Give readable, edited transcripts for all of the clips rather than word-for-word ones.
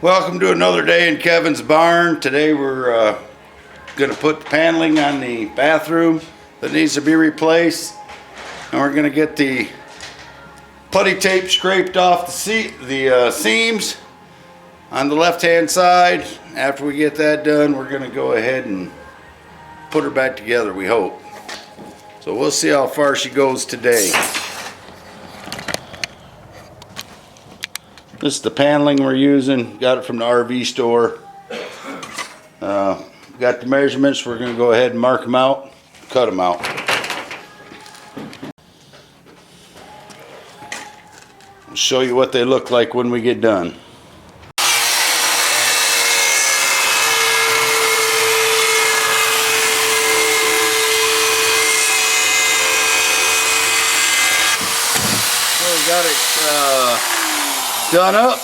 Welcome to another day in Kevin's barn. Today we're going to put the paneling on the bathroom that needs to be replaced. And we're going to get the putty tape scraped off the seams on the left hand side. After we get that done, we're going to go ahead and put her back together, we hope. So we'll see how far she goes today. This is the paneling we're using. Got it from the RV store. Got the measurements. We're going to go ahead and mark them out, cut them out. I'll show you what they look like when we get done. So we got it done up.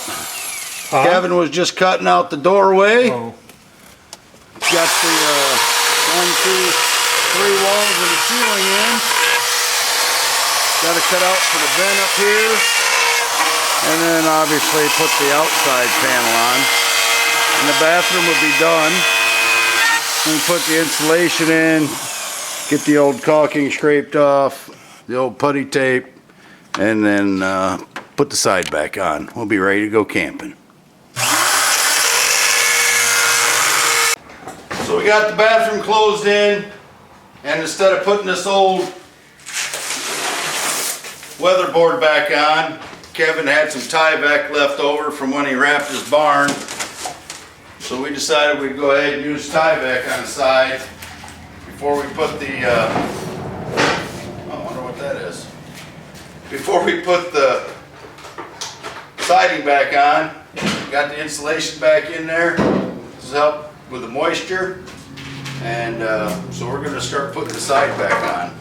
Kevin was just cutting out the doorway. Got the 1, 2, 3 walls and the ceiling in. Got to cut out for the vent up here, and then obviously put the outside panel on. And the bathroom will be done. And put the insulation in. Get the old caulking scraped off, the old putty tape, and then put the side back on. We'll be ready to go camping. So we got the bathroom closed in, and instead of putting this old weatherboard back on, Kevin had some Tyvek left over from when he wrapped his barn. So we decided we'd go ahead and use Tyvek on the side before we put the, I wonder what that is. Before we put the siding back on. Got the insulation back in there. This will help with the moisture, and so we're going to start putting the side back on.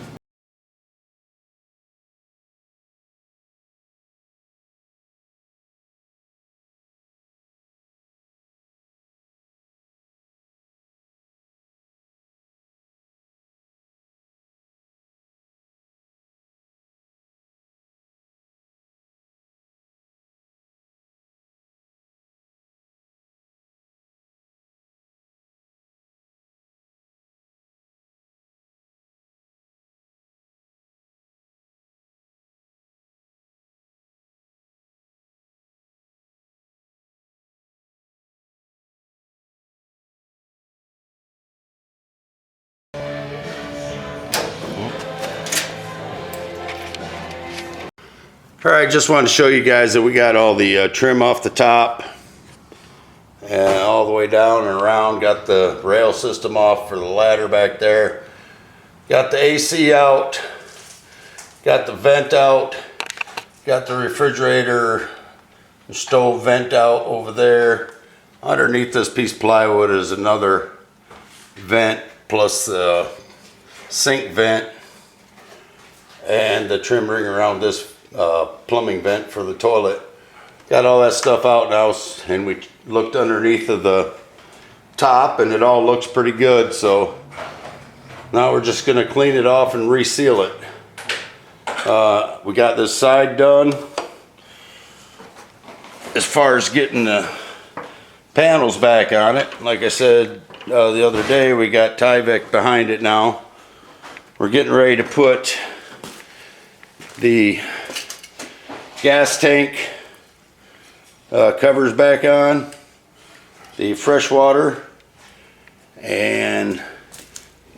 Alright, just wanted to show you guys that we got all the trim off the top and all the way down and around. Got the rail system off for the ladder back there. Got the AC out. Got the vent out. Got the refrigerator and stove vent out over there. Underneath this piece of plywood is another vent plus the sink vent and the trim ring around this plumbing vent for the toilet. Got all that stuff out now, and we looked underneath of the top and it all looks pretty good. So now we're just going to clean it off and reseal it. We got this side done. As far as getting the panels back on it, like I said the other day, we got Tyvek behind it now. We're getting ready to put the gas tank covers back on, the fresh water, and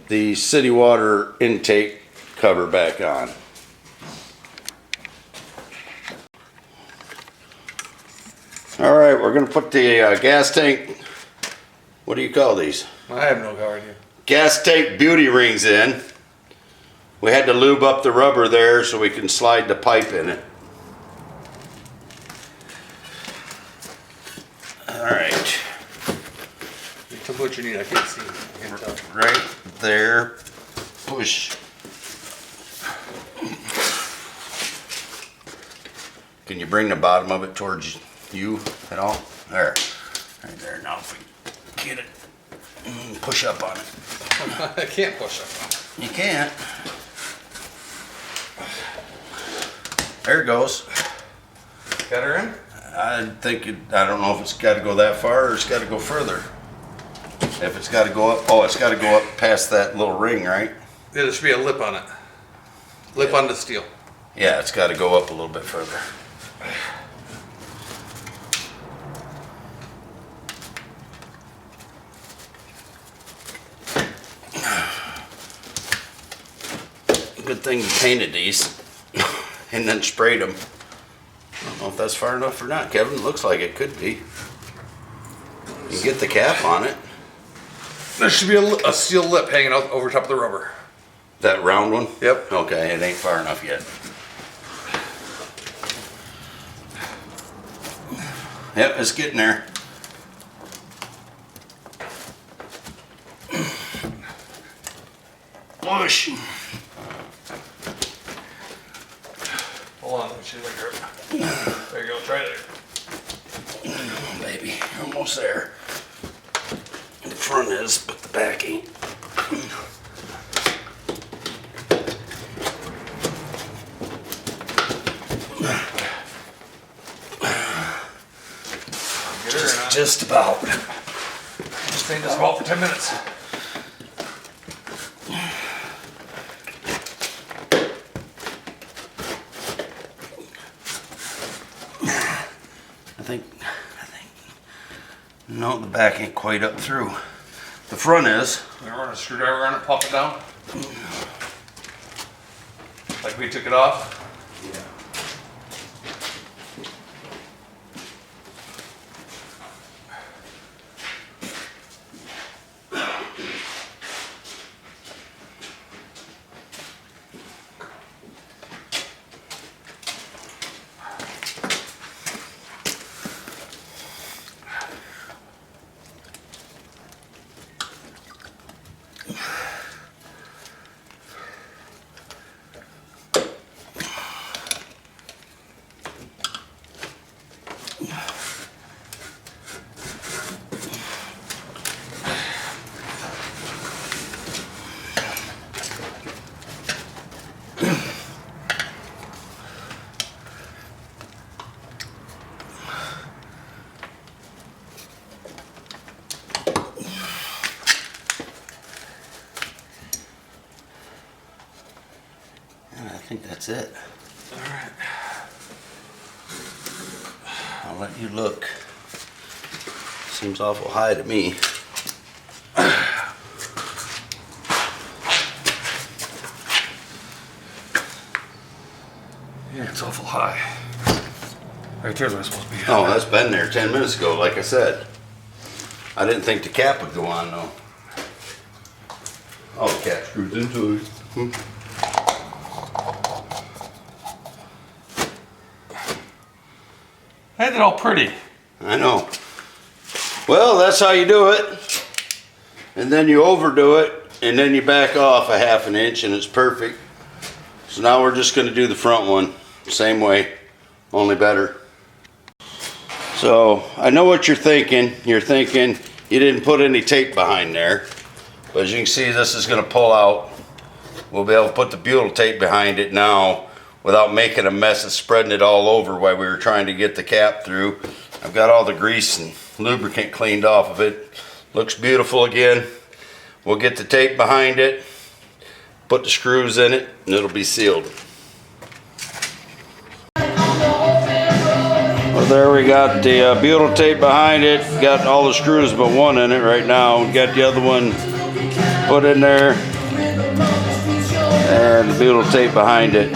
the city water intake cover back on. Alright, we're going to put the gas tank, what do you call these? I have no idea. Gas tank beauty rings in. We had to lube up the rubber there so we can slide the pipe in it. Alright. Tell me what you need, I can't see. I can't tell. Right there. Push. Can you bring the bottom of it towards you at all? There. Right there. Now if we get it, push up on it. I can't push up on it. You can't. There it goes. Got her in? I think I don't know if it's got to go that far or it's got to go further. If it's got to go up, oh, it's got to go up past that little ring, right? Yeah, there should be a lip on it. Lip on the steel. Yeah, it's got to go up a little bit further. Good thing you painted these and then sprayed them. I don't know if that's far enough or not, Kevin. Looks like it could be. You can get the cap on it. There should be a steel lip hanging out over top of the rubber. That round one? Yep. Okay, it ain't far enough yet. Yep, it's getting there. Push. Hold on, let me see if I grip. There you go, try it. Oh, baby, you're almost there. The front is, but the back ain't. Get her or not? Just about. Just staying this vault for 10 minutes. I think, no, the back ain't quite up through. The front is. We run a screwdriver on it, pop it down. Like we took it off. And I think that's it. All right. I'll let you look. Seems awful high to me. Yeah, it's awful high. Right there's where it's supposed to be. Oh, that's been there 10 minutes ago, like I said. I didn't think the cap would go on though. Oh, the cap screws into it. I had it all pretty. I know. Well, that's how you do it. And then you overdo it, and then you back off a half an inch, and it's perfect. So now we're just going to do the front one. Same way, only better. So I know what you're thinking. You're thinking you didn't put any tape behind there. But as you can see, this is going to pull out. We'll be able to put the butyl tape behind it now without making a mess and spreading it all over while we were trying to get the cap through. I've got all the grease and lubricant cleaned off of it. Looks beautiful again. We'll get the tape behind it, put the screws in it, and it'll be sealed. Well, there we got the butyl tape behind it. Got all the screws but one in it right now. We got the other one put in there, and the butyl tape behind it.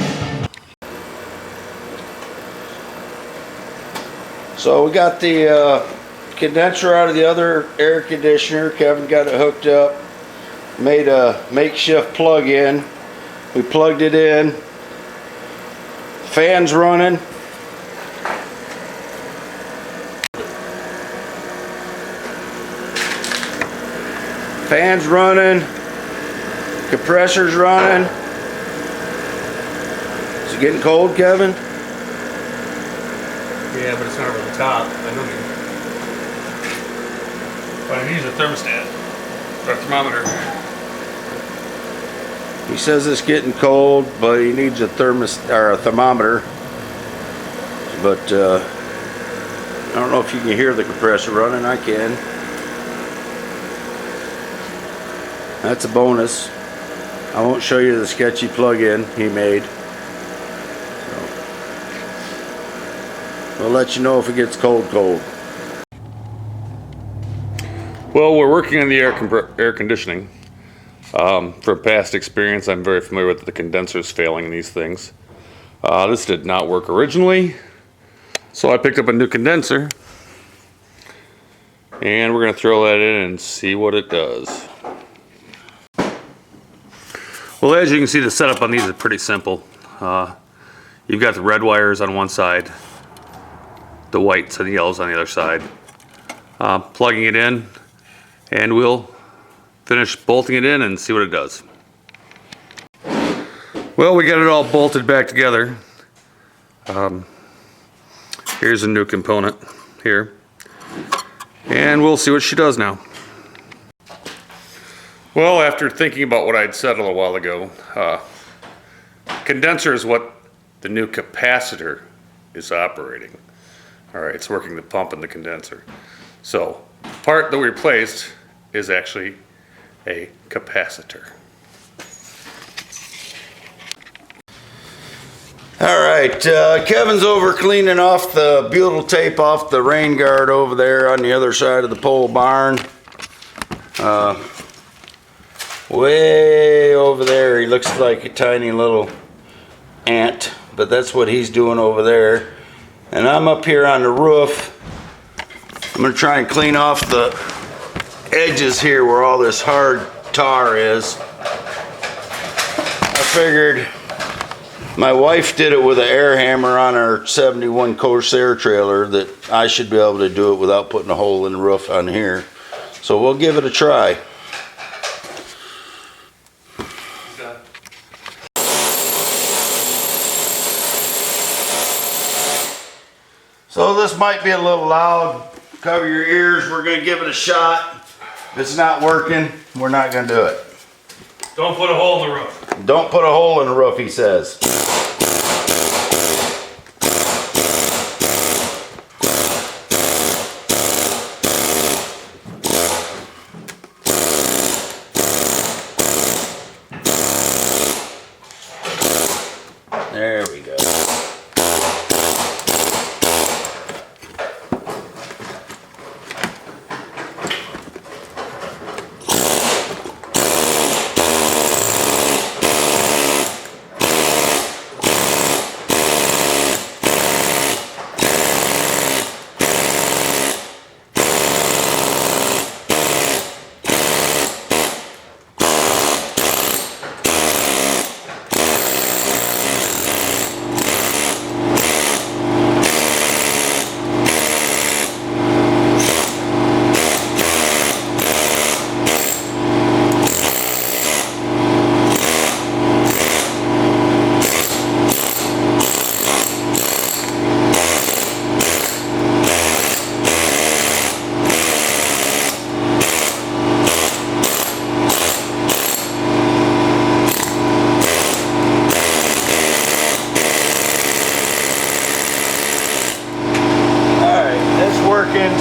So we got the condenser out of the other air conditioner. Kevin got it hooked up. Made a makeshift plug-in. We plugged it in. Fans running. Fans running. Compressors running. Is it getting cold, Kevin? Yeah, but it's not over the top. I don't need. But I need a thermostat or a thermometer. He says it's getting cold, but he needs a thermometer. But don't know if you can hear the compressor running. I can. That's a bonus. I won't show you the sketchy plug-in he made. So, we'll let you know if it gets cold. Well, we're working on the air conditioning. From past experience, I'm very familiar with the condensers failing in these things. This did not work originally, so I picked up a new condenser, and we're going to throw that in and see what it does. Well, as you can see, the setup on these is pretty simple. You've got the red wires on one side, the whites and the yellows on the other side. Plugging it in, and we'll finish bolting it in and see what it does. Well, we got it all bolted back together. Here's a new component here, and we'll see what she does now. Well, after thinking about what I'd said a little while ago, condenser is what the new capacitor is operating. All right, it's working the pump and the condenser. So, the part that we replaced is actually a capacitor. Alright, Kevin's over cleaning off the butyl tape off the rain guard over there on the other side of the pole barn. Way over there, he looks like a tiny little ant, but that's what he's doing over there. And I'm up here on the roof. I'm going to try and clean off the edges here where all this hard tar is. I figured my wife did it with an air hammer on our 71 Corsair trailer, that I should be able to do it without putting a hole in the roof on here. So we'll give it a try. So this might be a little loud. Cover your ears. We're going to give it a shot. If it's not working, we're not going to do it. Don't put a hole in the roof. Don't put a hole in the roof, he says. There we go.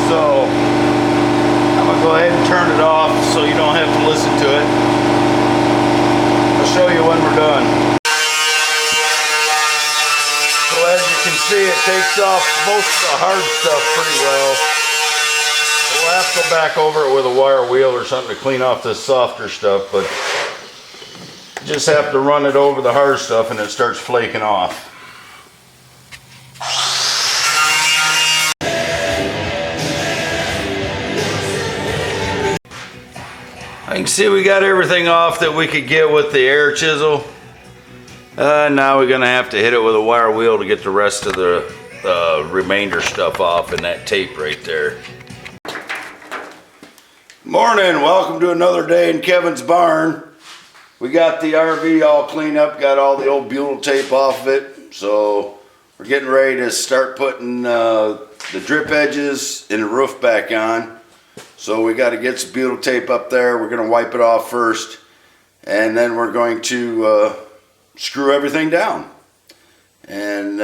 So I'm gonna go ahead and turn it off so you don't have to listen to it. I'll show you when we're done. So as you can see, it takes off most of the hard stuff pretty well. We'll have to go back over it with a wire wheel or something to clean off this softer stuff, but you just have to run it over the hard stuff and it starts flaking off. I can see we got everything off that we could get with the air chisel. Now we're gonna have to hit it with a wire wheel to get the rest of the remainder stuff off and that tape right there. Morning, welcome to another day in Kevin's barn. We got the RV all cleaned up, got all the old butyl tape off of it. So we're getting ready to start putting the drip edges and the roof back on. So we got to get some butyl tape up there. We're going to wipe it off first, and then we're going to screw everything down. And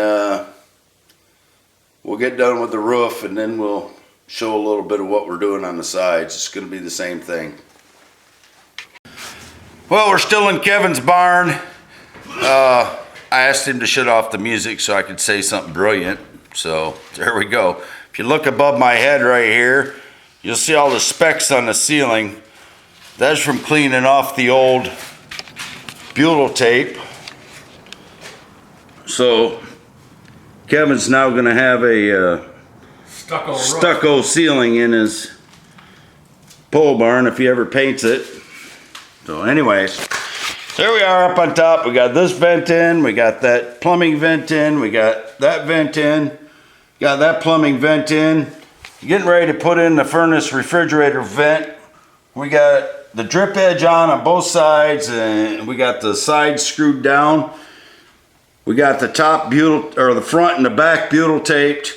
we'll get done with the roof and then we'll show a little bit of what we're doing on the sides. It's going to be the same thing. Well, we're still in Kevin's barn. I asked him to shut off the music so I could say something brilliant. So there we go. If you look above my head right here, you'll see all the specks on the ceiling. That's from cleaning off the old butyl tape. So Kevin's now going to have a stucco ceiling in his pole barn if he ever paints it. So anyways, there we are up on top. We got this vent in, we got that plumbing vent in, we got that vent in, got that plumbing vent in. Getting ready to put in the furnace refrigerator vent. We got the drip edge on both sides, and we got the sides screwed down. We got the top butyl, or the front and the back butyl taped.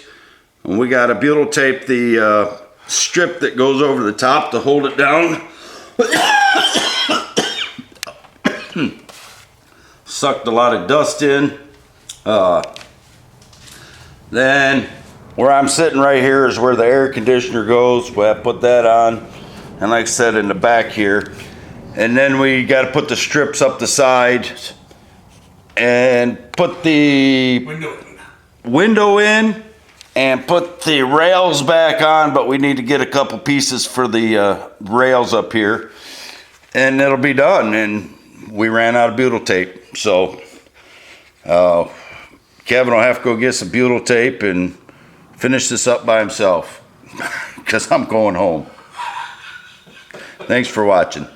And we got to butyl tape the strip that goes over the top to hold it down. Sucked a lot of dust in. Then where I'm sitting right here is where the air conditioner goes. We have to put that on. And like I said, in the back here. And then we got to put the strips up the side and put the window in and put the rails back on, but we need to get a couple pieces for the rails up here and it'll be done. And we ran out of butyl tape, so Kevin will have to go get some butyl tape and finish this up by himself because I'm going home. Thanks for watching.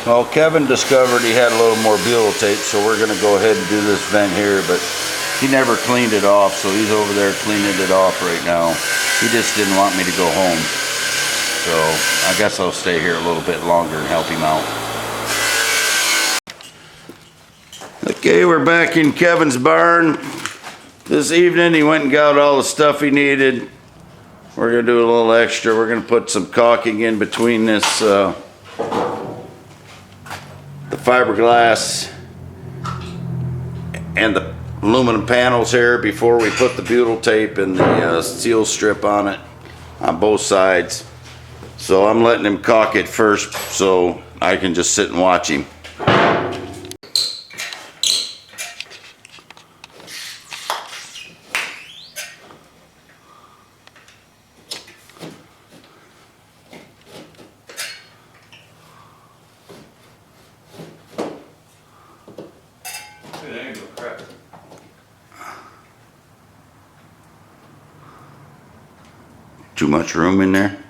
Well, Kevin discovered he had a little more butyl tape, so we're going to go ahead and do this vent here, but he never cleaned it off, so he's over there cleaning it off right now. He just didn't want me to go home, so I guess I'll stay here a little bit longer and help him out. Okay, we're back in Kevin's barn. This evening he went and got all the stuff he needed. We're going to do a little extra. We're going to put some caulking in between this the fiberglass and the aluminum panels here before we put the butyl tape and the steel strip on it on both sides. So I'm letting him caulk it first so I can just sit and watch him. Too much room in there?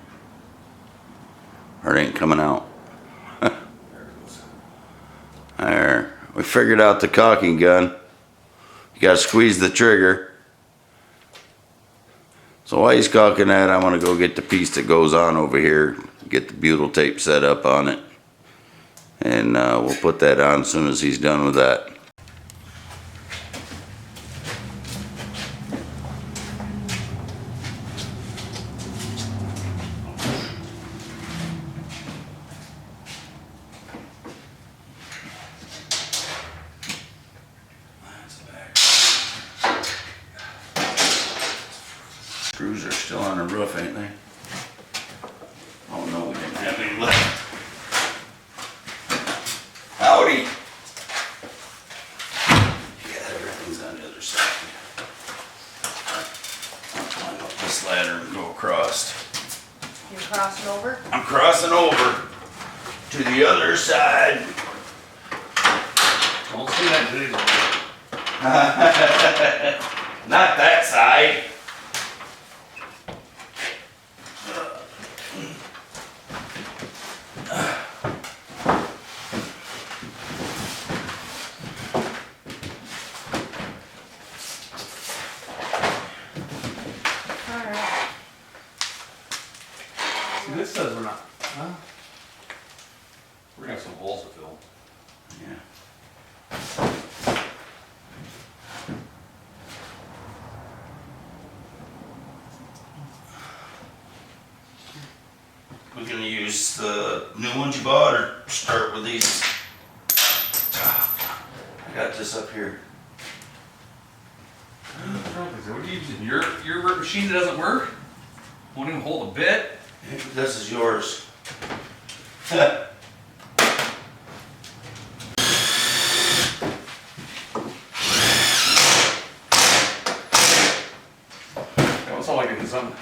Or it ain't coming out? There. We figured out the caulking gun. You gotta squeeze the trigger. So while he's caulking that, I'm gonna go get the piece that goes on over here, get the butyl tape set up on it. And we'll put that on as soon as he's done with that. Screws are still on the roof, ain't they? Oh no, we didn't have any left. Howdy! Yeah, everything's on the other side. I'll climb up this ladder and go across. You're crossing over? I'm crossing over to the other side. Don't see that diesel. Not that side. This says we're not, huh? We're gonna have some holes to fill. Yeah. We're gonna use the new ones you bought or start with these? I got this up here. What are using? Your machine that doesn't work? Won't even hold a bit? This is yours. That was all like in some.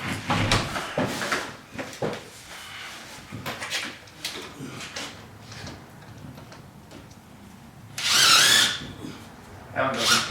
Haven't done.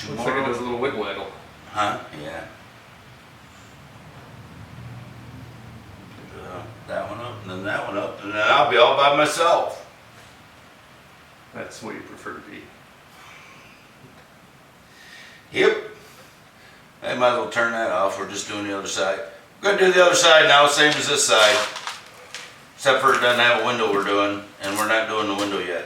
Looks like it does a little wiggle waggle. Huh? Yeah. That one up, and then that one up, and then I'll be all by myself. That's what you prefer to be. Yep. I might as well turn that off. We're just doing the other side. We're gonna do the other side now, same as this side. Except for it doesn't have a window we're doing, and we're not doing the window yet.